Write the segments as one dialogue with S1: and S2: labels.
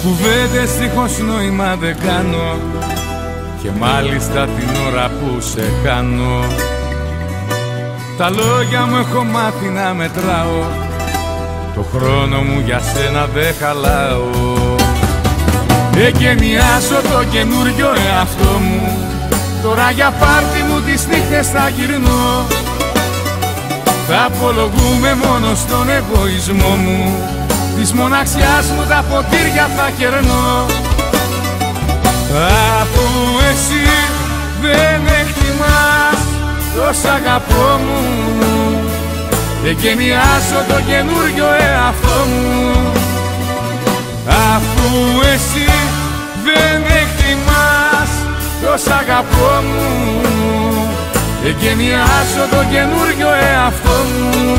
S1: Κουβέντες δίχως νόημα δεν κάνω, και μάλιστα την ώρα που σε κάνω. Τα λόγια μου έχω μάθει να μετράω, το χρόνο μου για σένα δεν χαλάω. Εγκαινιάζω το καινούριο εαυτό μου, τώρα για πάρτι μου τις νύχτες θα γυρνώ. Θα απολογούμε μόνο στον εγωισμό μου, της μοναξιάς μου τα ποτήρια θα κερνώ. Αφού εσύ δεν εκτιμάς το σ' αγαπώ μου, εγκαινιάζω το καινούριο εαυτό μου. Αφού εσύ δεν εκτιμάς το σ' αγαπώ μου, εγκαινιάζω το καινούριο εαυτό μου.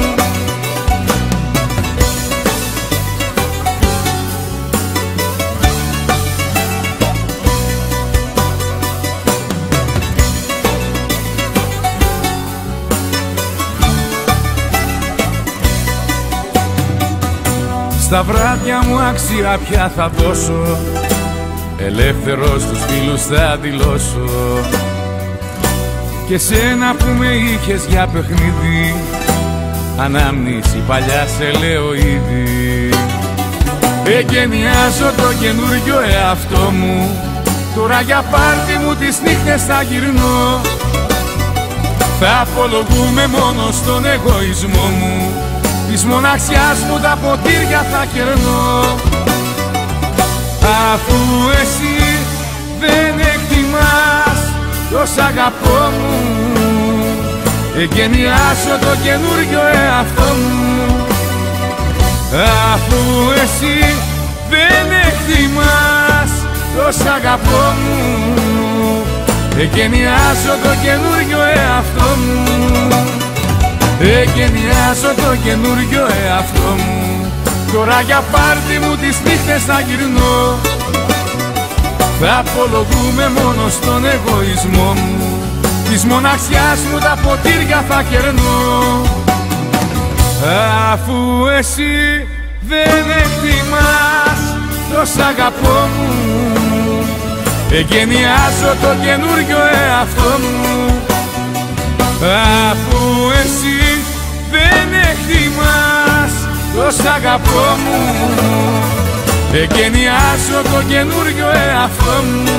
S1: Στα βράδια μου αξία πια θα δώσω, ελεύθερος τους φίλους θα δηλώσω. Και σένα που με είχες για παιχνίδι, ανάμνηση παλιά σε λέω ήδη. Εγκαινιάζω το καινούριο εαυτό μου, τώρα για πάρτι μου τις νύχτες θα γυρνώ. Θα απολογούμε μόνο στον εγωισμό μου, της μοναξιάς μου τα ποτήρια θα κερνώ. Αφού εσύ δεν εκτιμάς το σ' αγαπώ μου, εγκαινιάζω το καινούριο εαυτό μου. Αφού εσύ δεν εκτιμάς το σ' αγαπώ μου, εγκαινιάζω το καινούριο εαυτό μου. Εγκαινιάζω το καινούριο εαυτό μου, τώρα για πάρτι μου τις νύχτες θα γυρνώ. Θα απολογούμε μόνο στον εγωισμό μου, της μοναξιάς μου τα ποτήρια θα κερνώ. Αφού εσύ δεν εκτιμάς το σ' αγαπώ μου, εγκαινιάζω το καινούριο εαυτό μου. Αφού εσύ δεν εκτιμάς το σ' αγαπώ μου, εγκαινιάζω το καινούριο εαυτό μου.